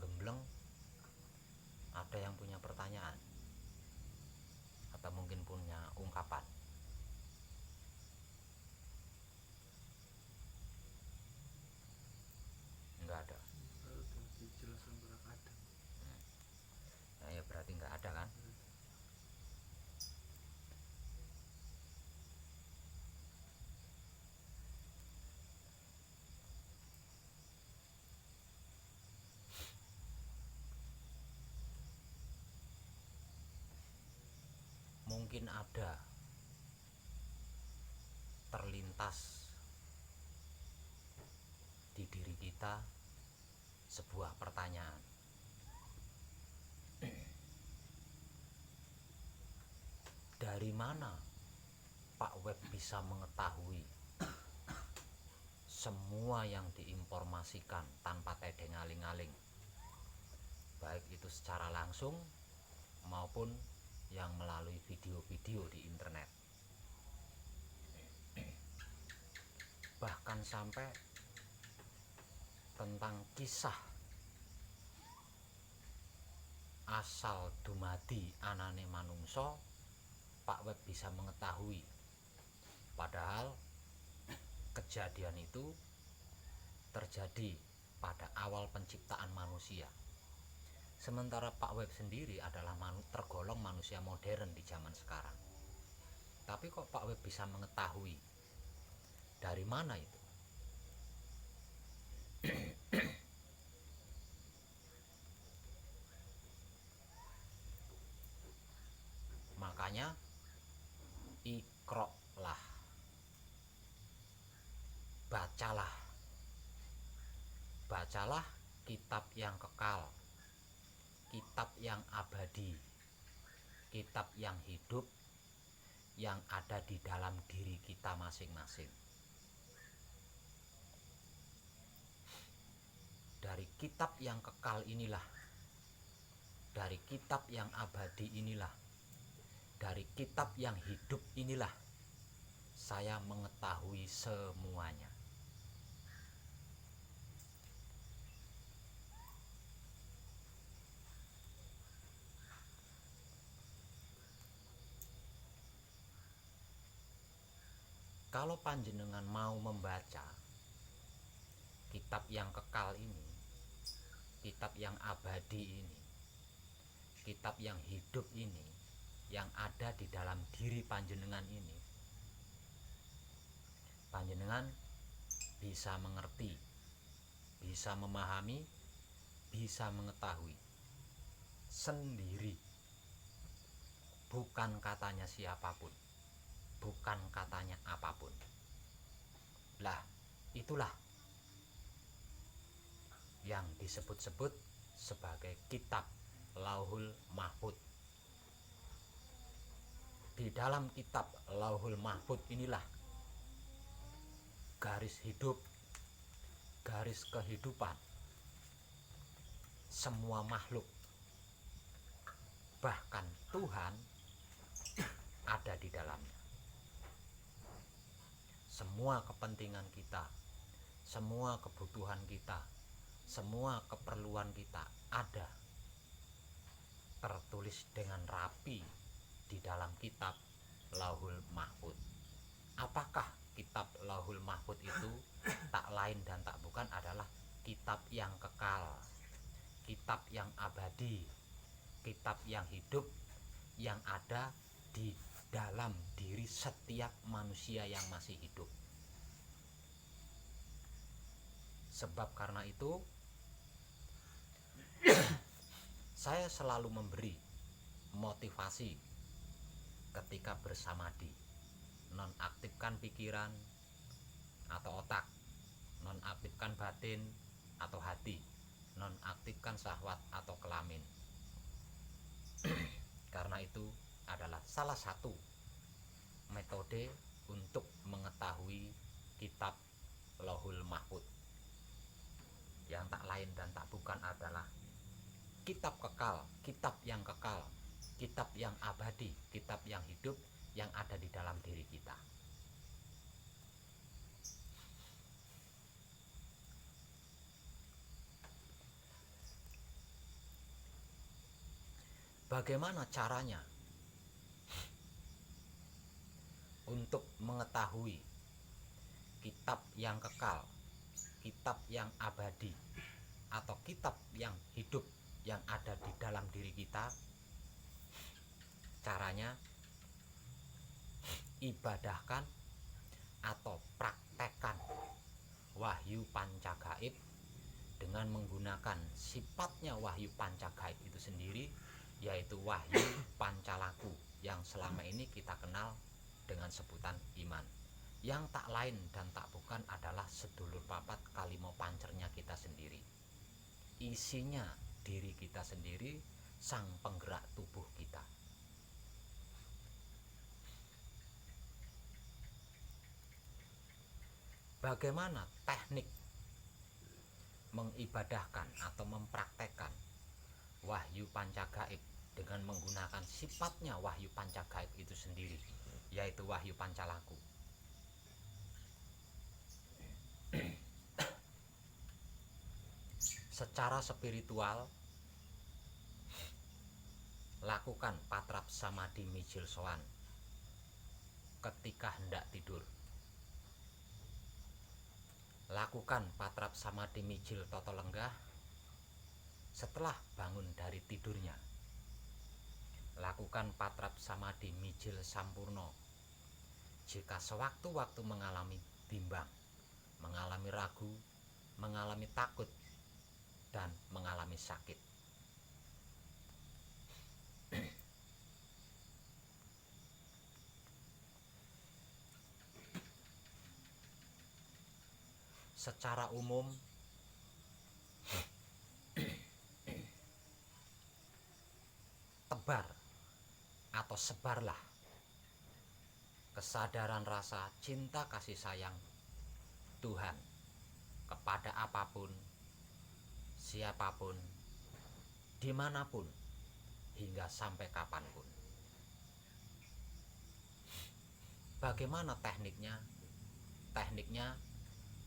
gembleng, ada yang punya pertanyaan atau mungkin punya ungkapan? Enggak ada. Dijelaskan para kadang. Nah, ya berarti enggak ada kan? Mungkin ada terlintas di diri kita sebuah pertanyaan. Dari mana Pak Web bisa mengetahui semua yang diinformasikan tanpa tedeng aling-aling, baik itu secara langsung maupun yang melalui video-video di internet? Bahkan sampai tentang kisah asal dumadi anane manungso, Pak Web bisa mengetahui. Padahal kejadian itu terjadi pada awal penciptaan manusia. Sementara Pak Web sendiri adalah tergolong manusia modern di zaman sekarang. Tapi kok Pak Web bisa mengetahui? Dari mana itu? Makanya ikroklah, bacalah kitab yang kekal, kitab yang abadi, kitab yang hidup, yang ada di dalam diri kita masing-masing. Dari kitab yang kekal inilah, dari kitab yang abadi inilah, dari kitab yang hidup inilah, saya mengetahui semuanya. Kalau panjenengan mau membaca kitab yang kekal ini, kitab yang abadi ini, kitab yang hidup ini, yang ada di dalam diri panjenengan ini, panjenengan bisa mengerti, bisa memahami, bisa mengetahui sendiri. Bukan katanya siapapun, bukan katanya apapun. Lah, itulah yang disebut-sebut sebagai kitab Lauhul Mahfud. Di dalam kitab Lauhul Mahfud inilah garis hidup, garis kehidupan semua makhluk, bahkan Tuhan, ada di dalamnya. Semua kepentingan kita, semua kebutuhan kita, semua keperluan kita ada tertulis dengan rapi di dalam kitab Lauhul Mahfud. Apakah kitab Lauhul Mahfud itu? Tak lain dan tak bukan adalah kitab yang kekal, kitab yang abadi, kitab yang hidup, yang ada di dalam diri setiap manusia yang masih hidup. Sebab karena itu saya selalu memberi motivasi ketika bersamadi. Nonaktifkan pikiran atau otak, nonaktifkan batin atau hati, nonaktifkan syahwat atau kelamin. Karena itu adalah salah satu metode untuk mengetahui kitab Lauhul Mahfud, yang tak lain dan tak bukan adalah kitab kekal, kitab yang kekal, kitab yang abadi, kitab yang hidup, yang ada di dalam diri kita. Bagaimana caranya untuk mengetahui kitab yang kekal, kitab yang abadi, atau kitab yang hidup yang ada di dalam diri kita? Caranya, ibadahkan atau praktekkan wahyu pancagaib dengan menggunakan sifatnya wahyu pancagaib itu sendiri, yaitu wahyu pancalaku yang selama ini kita kenal dengan sebutan iman, yang tak lain dan tak bukan adalah sedulur papat kalimo pancernya kita sendiri. Isinya diri kita sendiri, sang penggerak tubuh kita. Bagaimana teknik mengibadahkan atau mempraktekkan wahyu pancagaib dengan menggunakan sifatnya wahyu pancagaib itu sendiri, yaitu wahyu pancalaku? Secara spiritual, lakukan patrap samadhi mijil sowan ketika hendak tidur. Lakukan patrap samadhi mijil toto lenggah setelah bangun dari tidurnya. Lakukan patrap samadhi mijil sampurno jika sewaktu-waktu mengalami bimbang, mengalami ragu, mengalami takut, dan mengalami sakit. Secara umum, tebar atau sebarlah kesadaran rasa cinta kasih sayang Tuhan kepada apapun, siapapun, dimanapun, hingga sampai kapanpun. Bagaimana tekniknya? Tekniknya,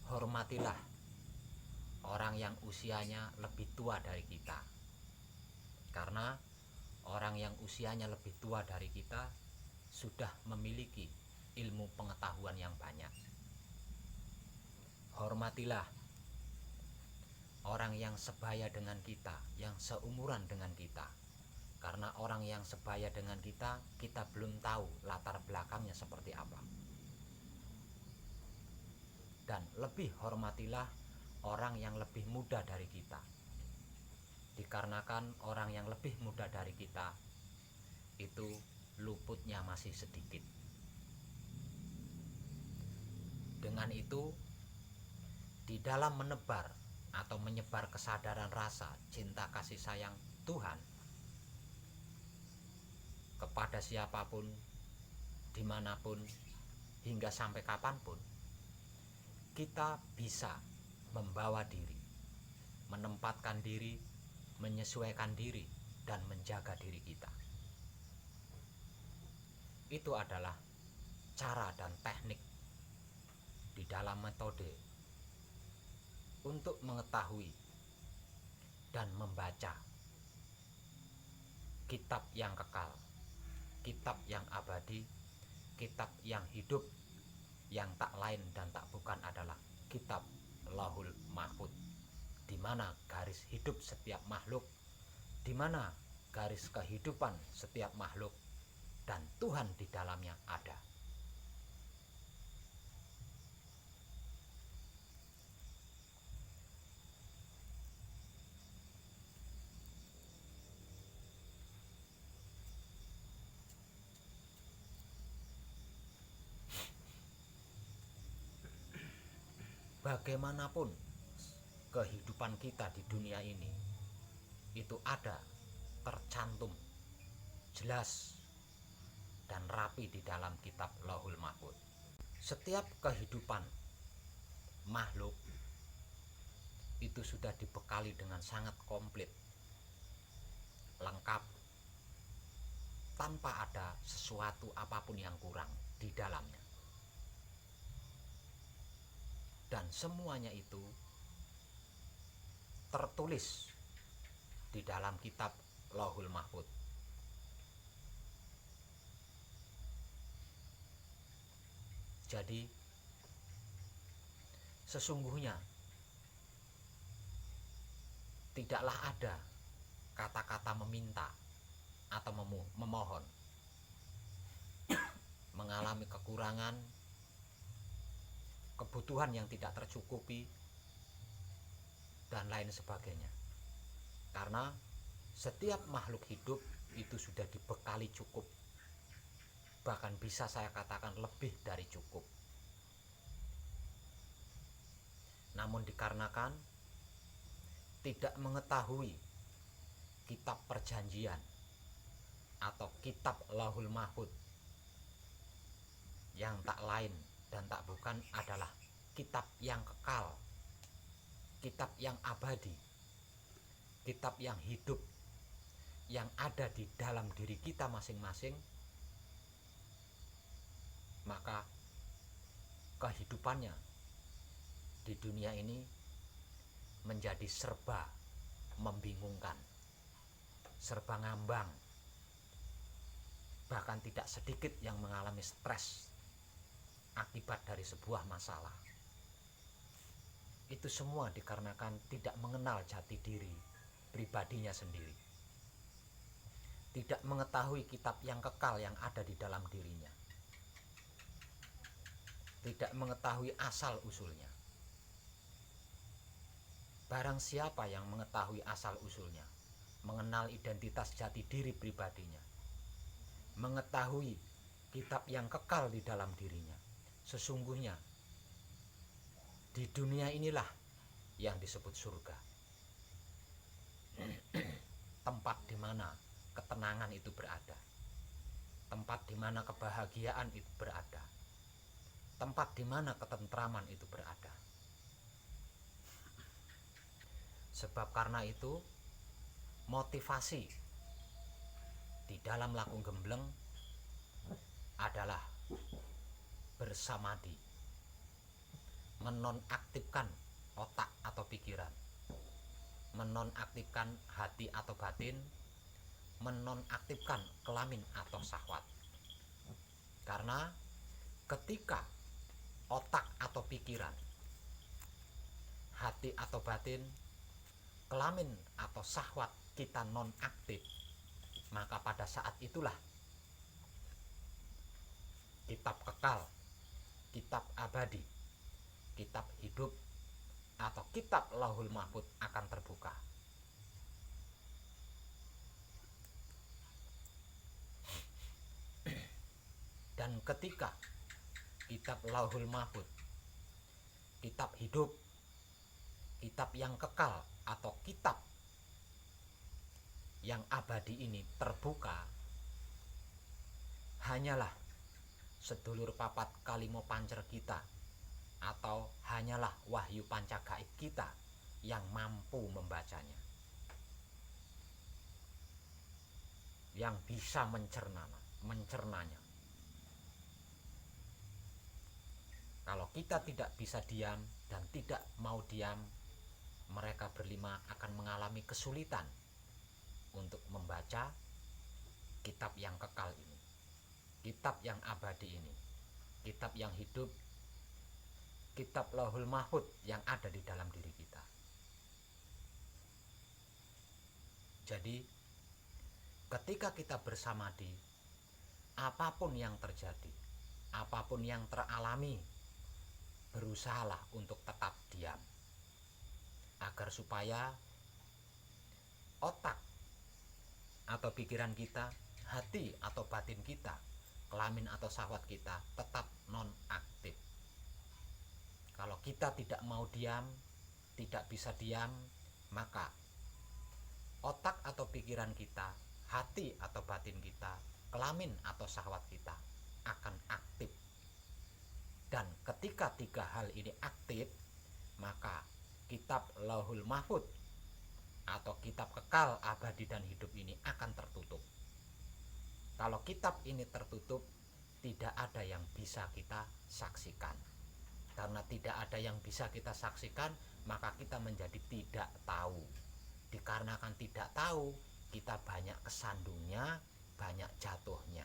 hormatilah orang yang usianya lebih tua dari kita, karena orang yang usianya lebih tua dari kita sudah memiliki ilmu pengetahuan yang banyak. Hormatilah orang yang sebaya dengan kita, yang seumuran dengan kita, karena orang yang sebaya dengan kita, kita belum tahu latar belakangnya seperti apa. Dan lebih hormatilah orang yang lebih muda dari kita, dikarenakan orang yang lebih muda dari kita itu luputnya masih sedikit. Dengan itu, di dalam menebar atau menyebar kesadaran rasa cinta kasih sayang Tuhan kepada siapapun, dimanapun, hingga sampai kapanpun, kita bisa membawa diri, menempatkan diri, menyesuaikan diri, dan menjaga diri kita. Itu adalah cara dan teknik di dalam metode untuk mengetahui dan membaca kitab yang kekal, kitab yang abadi, kitab yang hidup, yang tak lain dan tak bukan adalah kitab Lauhul Mahfuz, di mana garis hidup setiap makhluk, di mana garis kehidupan setiap makhluk, dan Tuhan di dalamnya ada. Bagaimanapun kehidupan kita di dunia ini, itu ada tercantum jelas dan rapi di dalam kitab Lauhul Mahfuz. Setiap kehidupan makhluk itu sudah dibekali dengan sangat komplit, lengkap, tanpa ada sesuatu apapun yang kurang di dalamnya. Dan semuanya itu tertulis di dalam kitab Lauhul Mahfuz, Jadi sesungguhnya tidaklah ada kata-kata meminta atau memohon, mengalami kekurangan, kebutuhan yang tidak tercukupi, dan lain sebagainya. Karena setiap makhluk hidup itu sudah dibekali cukup, bahkan bisa saya katakan lebih dari cukup. Namun dikarenakan tidak mengetahui kitab perjanjian atau kitab Lauhul Mahfuz, yang tak lain dan tak bukan adalah kitab yang kekal, kitab yang abadi, kitab yang hidup, yang ada di dalam diri kita masing-masing, maka kehidupannya di dunia ini menjadi serba membingungkan, serba ngambang, bahkan tidak sedikit yang mengalami stres akibat dari sebuah masalah. Itu semua dikarenakan tidak mengenal jati diri pribadinya sendiri, tidak mengetahui kitab yang kekal yang ada di dalam dirinya, tidak mengetahui asal usulnya. Barang siapa yang mengetahui asal usulnya, mengenal identitas jati diri pribadinya, mengetahui kitab yang kekal di dalam dirinya, sesungguhnya di dunia inilah yang disebut surga. Tempat di mana ketenangan itu berada, tempat di mana kebahagiaan itu berada, tempat di mana ketentraman itu berada. Sebab karena itu motivasi di dalam Lakung Gembleng adalah bersamadi, menonaktifkan otak atau pikiran, menonaktifkan hati atau batin, menonaktifkan kelamin atau syahwat. Karena ketika otak atau pikiran, hati atau batin, kelamin atau syahwat kita nonaktif, maka pada saat itulah kitab kekal, kitab abadi, kitab hidup, atau kitab Lauhul Mahfuz akan terbuka. Dan ketika kitab Lauhul Mahfuz, kitab hidup, kitab yang kekal atau kitab yang abadi ini terbuka, hanyalah sedulur papat kalimo pancer kita atau hanyalah wahyu panca gaib kita yang mampu membacanya, yang bisa mencernanya. Kalau kita tidak bisa diam dan tidak mau diam, mereka berlima akan mengalami kesulitan untuk membaca kitab yang kekal ini, kitab yang abadi ini, kitab yang hidup, kitab Lauhul Mahfuz yang ada di dalam diri kita. Jadi ketika kita bersamadi, apapun yang terjadi, apapun yang teralami, berusahalah untuk tetap diam, agar supaya otak atau pikiran kita, hati atau batin kita, kelamin atau syahwat kita tetap non-aktif. Kalau kita tidak mau diam, tidak bisa diam, maka otak atau pikiran kita, hati atau batin kita, kelamin atau syahwat kita akan aktif. Dan ketika tiga hal ini aktif, maka kitab Lauhul Mahfuz atau kitab kekal abadi dan hidup ini akan tertutup. Kalau kitab ini tertutup, tidak ada yang bisa kita saksikan. Karena tidak ada yang bisa kita saksikan, maka kita menjadi tidak tahu. Dikarenakan tidak tahu, kita banyak kesandungnya, banyak jatuhnya.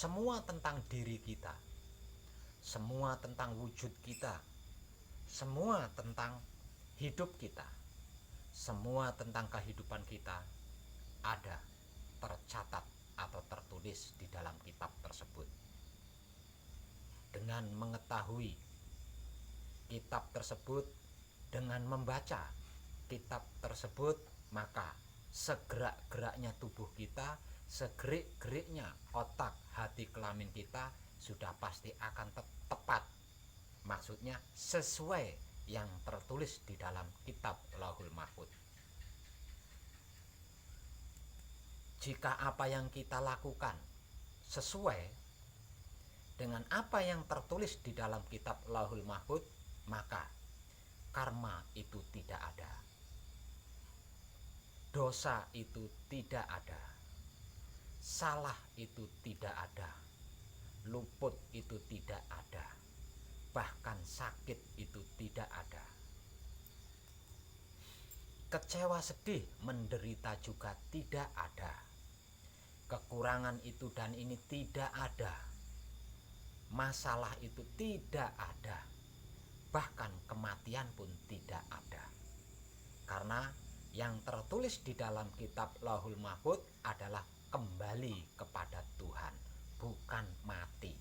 semua tentang diri kita, semua tentang wujud kita, semua tentang hidup kita, semua tentang kehidupan kita ada tercatat atau tertulis di dalam kitab tersebut. Dengan mengetahui kitab tersebut, dengan membaca kitab tersebut, maka segerak-geraknya tubuh kita, segerik-geriknya otak, hati, kelamin kita sudah pasti akan tepat. Maksudnya sesuai yang tertulis di dalam kitab Lauhul Mahfuz. Jika apa yang kita lakukan sesuai dengan apa yang tertulis di dalam kitab Lauhul Mahfuz, maka karma itu tidak ada, dosa itu tidak ada, salah itu tidak ada, luput itu tidak ada, bahkan sakit itu tidak ada, kecewa, sedih, menderita juga tidak ada, kekurangan itu dan ini tidak ada, masalah itu tidak ada, bahkan kematian pun tidak ada. Karena yang tertulis di dalam kitab Lauhul Mahfuz adalah kembali kepada Tuhan, bukan mati.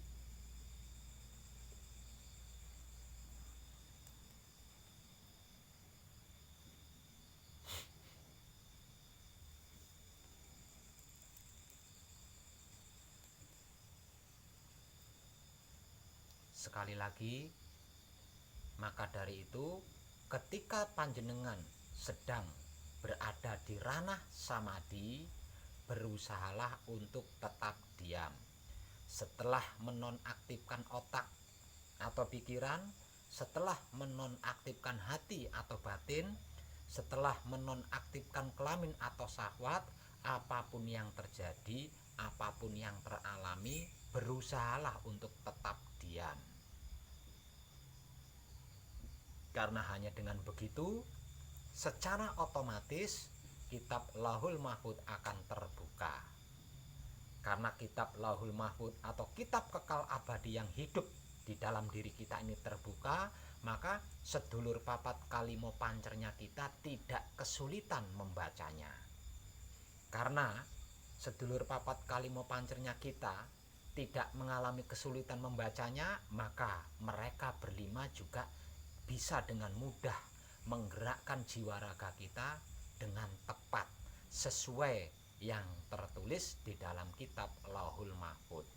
Sekali lagi, maka dari itu ketika panjenengan sedang berada di ranah samadhi, berusahalah untuk tetap diam. Setelah menonaktifkan otak atau pikiran, setelah menonaktifkan hati atau batin, setelah menonaktifkan kelamin atau syahwat, apapun yang terjadi, apapun yang teralami, berusahalah untuk tetap diam. Karena hanya dengan begitu, secara otomatis kitab Lauhul Mahfuz akan terbuka. Karena kitab Lauhul Mahfuz atau kitab kekal abadi yang hidup di dalam diri kita ini terbuka, maka sedulur papat kalimo pancernya kita tidak kesulitan membacanya. Karena sedulur papat kalimo pancernya kita tidak mengalami kesulitan membacanya, maka mereka berlima juga bisa dengan mudah menggerakkan jiwa raga kita dengan tepat sesuai yang tertulis di dalam kitab Lauhul Mahfuz.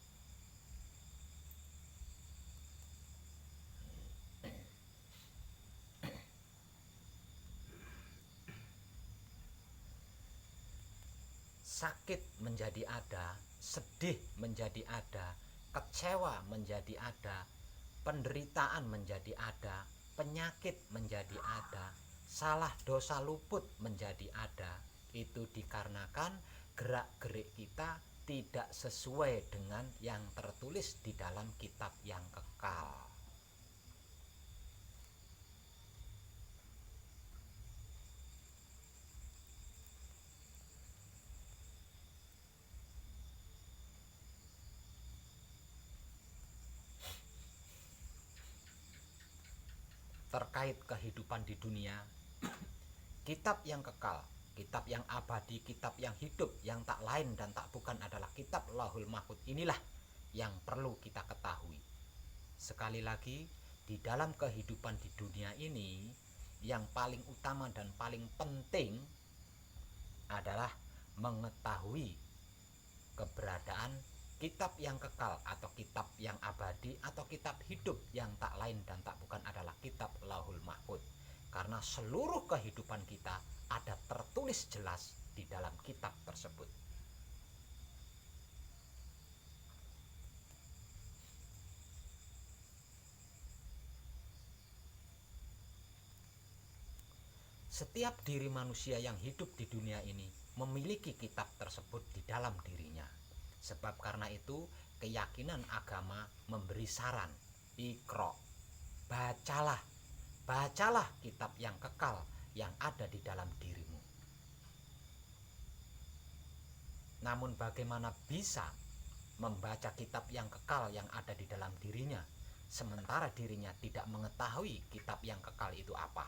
Sakit menjadi ada, sedih menjadi ada, kecewa menjadi ada, penderitaan menjadi ada, penyakit menjadi ada, salah, dosa, luput menjadi ada. Itu dikarenakan gerak-gerik kita tidak sesuai dengan yang tertulis di dalam kitab yang kekal. Terkait kehidupan di dunia, kitab yang kekal, kitab yang abadi, kitab yang hidup, yang tak lain dan tak bukan adalah kitab Lauhul Mahfuz. Inilah yang perlu kita ketahui. Sekali lagi, di dalam kehidupan di dunia ini, yang paling utama dan paling penting adalah mengetahui keberadaan kitab yang kekal atau kitab yang abadi atau kitab hidup yang tak lain dan tak bukan adalah kitab Lauhul Mahfuz. Karena seluruh kehidupan kita ada tertulis jelas di dalam kitab tersebut. Setiap diri manusia yang hidup di dunia ini memiliki kitab tersebut di dalam dirinya. Sebab karena itu keyakinan agama memberi saran, Iqra, bacalah kitab yang kekal yang ada di dalam dirimu. Namun bagaimana bisa membaca kitab yang kekal yang ada di dalam dirinya, sementara dirinya tidak mengetahui kitab yang kekal itu apa.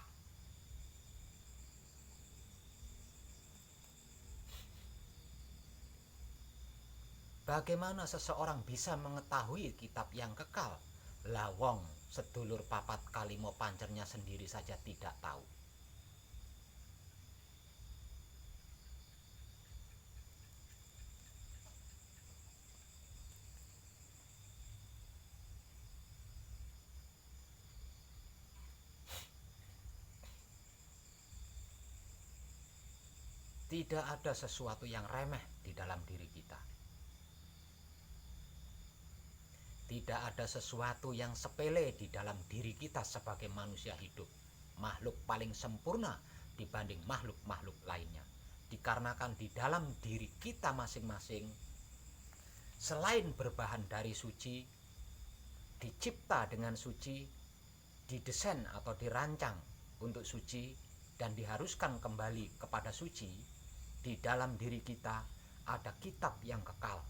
Bagaimana seseorang bisa mengetahui kitab yang kekal? Lawong sedulur papat kalimo pancernya sendiri saja tidak tahu. Tidak ada sesuatu yang remeh di dalam diri kita. Tidak ada sesuatu yang sepele di dalam diri kita sebagai manusia hidup, makhluk paling sempurna dibanding makhluk-makhluk lainnya. Dikarenakan di dalam diri kita masing-masing, selain berbahan dari suci, dicipta dengan suci, didesain atau dirancang untuk suci, dan diharuskan kembali kepada suci, di dalam diri kita ada kitab yang kekal,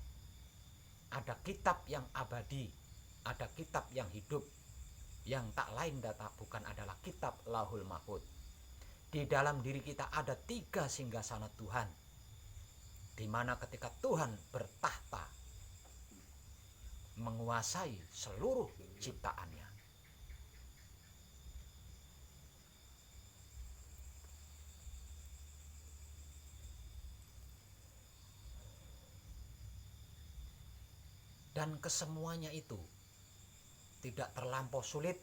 ada kitab yang abadi, ada kitab yang hidup, yang tak lain dan tak bukan adalah kitab Lauhul Mahfuz. Di dalam diri kita ada 3 singgasana Tuhan, di mana ketika Tuhan bertahta menguasai seluruh ciptaannya. Dan kesemuanya itu tidak terlampau sulit,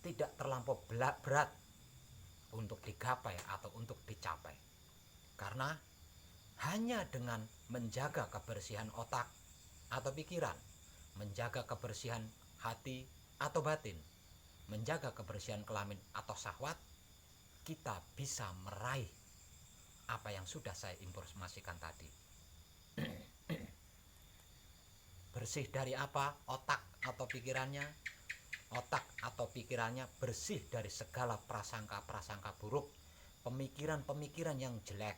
tidak terlampau berat untuk digapai atau untuk dicapai. Karena hanya dengan menjaga kebersihan otak atau pikiran, menjaga kebersihan hati atau batin, menjaga kebersihan kelamin atau syahwat, kita bisa meraih apa yang sudah saya informasikan tadi. Bersih dari apa? Otak atau pikirannya? Otak atau pikirannya bersih dari segala prasangka-prasangka buruk, pemikiran-pemikiran yang jelek.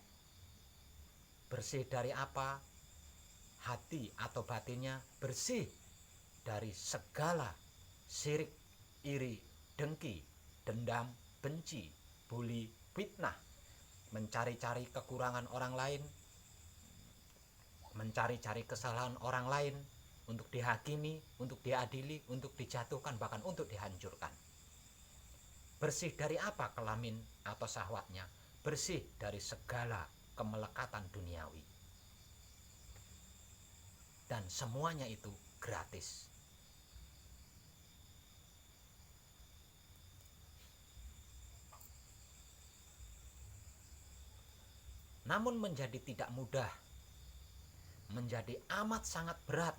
Bersih dari apa? Hati atau batinnya bersih dari segala syirik, iri, dengki, dendam, benci, bully, fitnah, mencari-cari kekurangan orang lain, mencari-cari kesalahan orang lain, untuk dihakimi, untuk diadili, untuk dijatuhkan, bahkan untuk dihancurkan. Bersih dari apa kelamin atau syahwatnya? Bersih dari segala kemelekatan duniawi. Dan semuanya itu gratis. Namun menjadi tidak mudah, menjadi amat sangat berat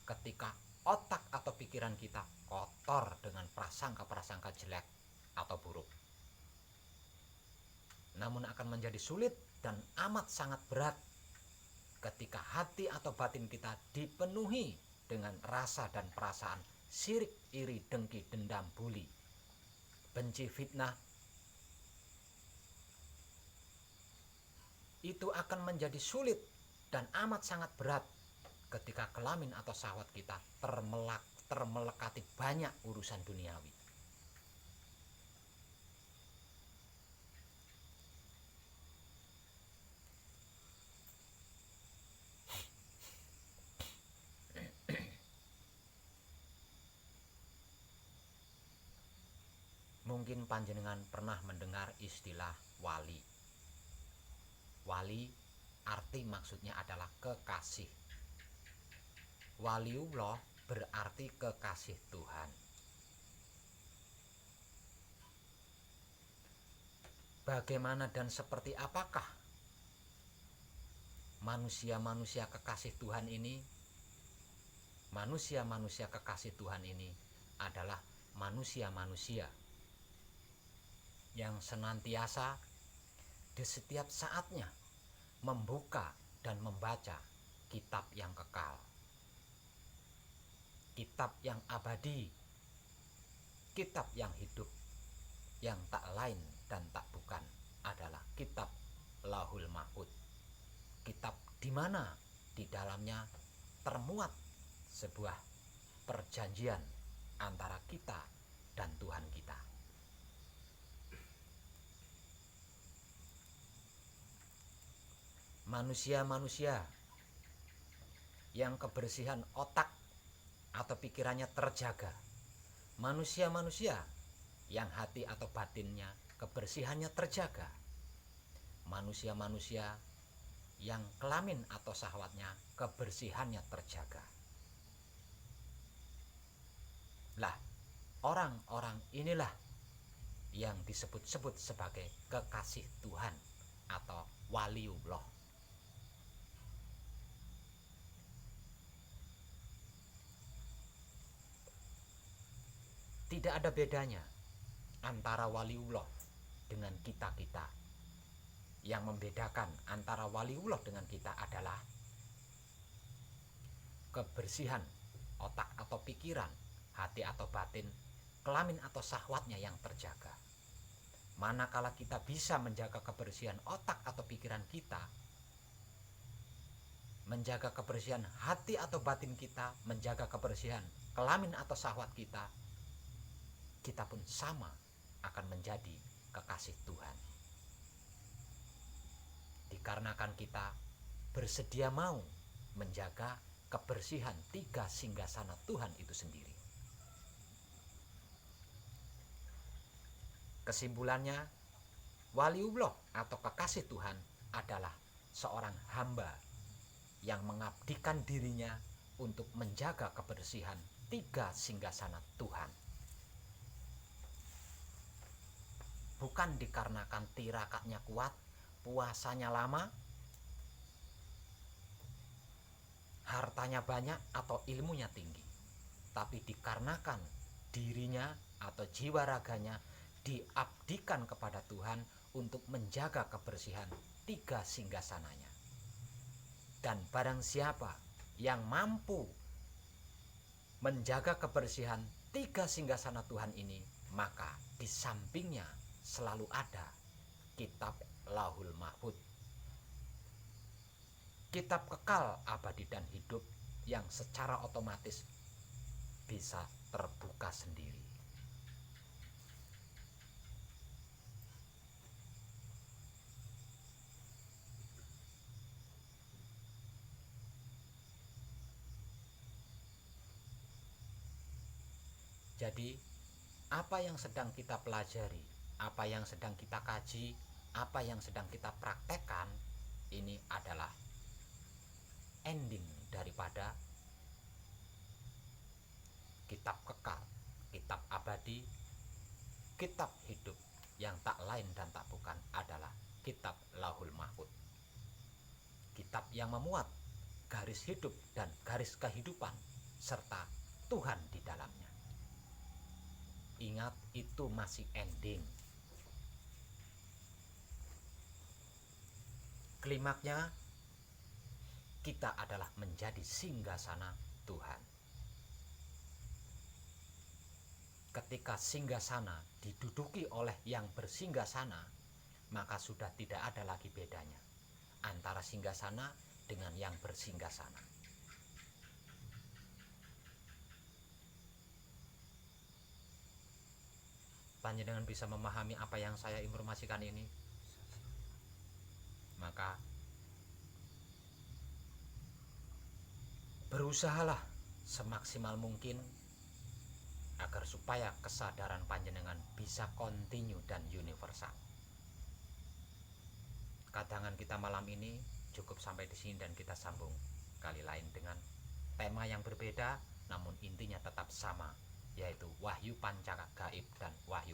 ketika otak atau pikiran kita kotor dengan prasangka-prasangka jelek atau buruk. Namun akan menjadi sulit dan amat sangat berat ketika hati atau batin kita dipenuhi dengan rasa dan perasaan syirik, iri, dengki, dendam, buli, benci, fitnah. Itu akan menjadi sulit dan amat sangat berat ketika kelamin atau syahwat kita termelekati banyak urusan duniawi. Mungkin panjenengan pernah mendengar istilah wali. Wali arti maksudnya adalah kekasih. Waliullah berarti kekasih Tuhan. Bagaimana dan seperti apakah manusia-manusia kekasih Tuhan ini? Manusia-manusia kekasih Tuhan ini adalah manusia-manusia yang senantiasa di setiap saatnya membuka dan membaca kitab yang kekal, kitab yang abadi, kitab yang hidup, yang tak lain dan tak bukan adalah kitab Lauhul Mahfuz. Kitab di mana di dalamnya termuat sebuah perjanjian antara kita dan Tuhan kita. Manusia-manusia yang kebersihan otak atau pikirannya terjaga, manusia-manusia yang hati atau batinnya kebersihannya terjaga, manusia-manusia yang kelamin atau syahwatnya kebersihannya terjaga. Lah, orang-orang inilah yang disebut-sebut sebagai kekasih Tuhan atau waliullah. Tidak ada bedanya antara waliullah dengan kita-kita. Yang membedakan antara waliullah dengan kita adalah kebersihan otak atau pikiran, hati atau batin, kelamin atau syahwatnya yang terjaga. Manakala kita bisa menjaga kebersihan otak atau pikiran kita, menjaga kebersihan hati atau batin kita, menjaga kebersihan kelamin atau syahwat kita, kita pun sama akan menjadi kekasih Tuhan. Dikarenakan kita bersedia mau menjaga kebersihan 3 singgasana Tuhan itu sendiri. Kesimpulannya, waliullah atau kekasih Tuhan adalah seorang hamba yang mengabdikan dirinya untuk menjaga kebersihan 3 singgasana Tuhan. Bukan dikarenakan tirakatnya kuat, puasanya lama, hartanya banyak atau ilmunya tinggi, tapi dikarenakan dirinya atau jiwa raganya diabdikan kepada Tuhan untuk menjaga kebersihan 3 singgasananya. Dan barang siapa yang mampu menjaga kebersihan 3 singgasana Tuhan ini, maka di sampingnya selalu ada kitab Lauhul Mahfuz, kitab kekal abadi dan hidup yang secara otomatis bisa terbuka sendiri. Jadi, apa yang sedang kita pelajari, apa yang sedang kita kaji, apa yang sedang kita praktekkan, ini adalah ending daripada kitab kekal, kitab abadi, kitab hidup yang tak lain dan tak bukan adalah kitab Lauhul Mahfuz. Kitab yang memuat garis hidup dan garis kehidupan serta Tuhan di dalamnya. Ingat, itu masih ending. Klimaknya, kita adalah menjadi singgasana Tuhan. Ketika singgasana diduduki oleh yang bersinggasana, maka sudah tidak ada lagi bedanya antara singgasana dengan yang bersinggasana. Panjenengan bisa memahami apa yang saya informasikan ini? Maka berusahalah semaksimal mungkin agar supaya kesadaran panjenengan bisa kontinu dan universal. Kadangan kita malam ini cukup sampai di sini dan kita sambung kali lain dengan tema yang berbeda, namun intinya tetap sama, yaitu wahyu pancaka gaib dan wahyu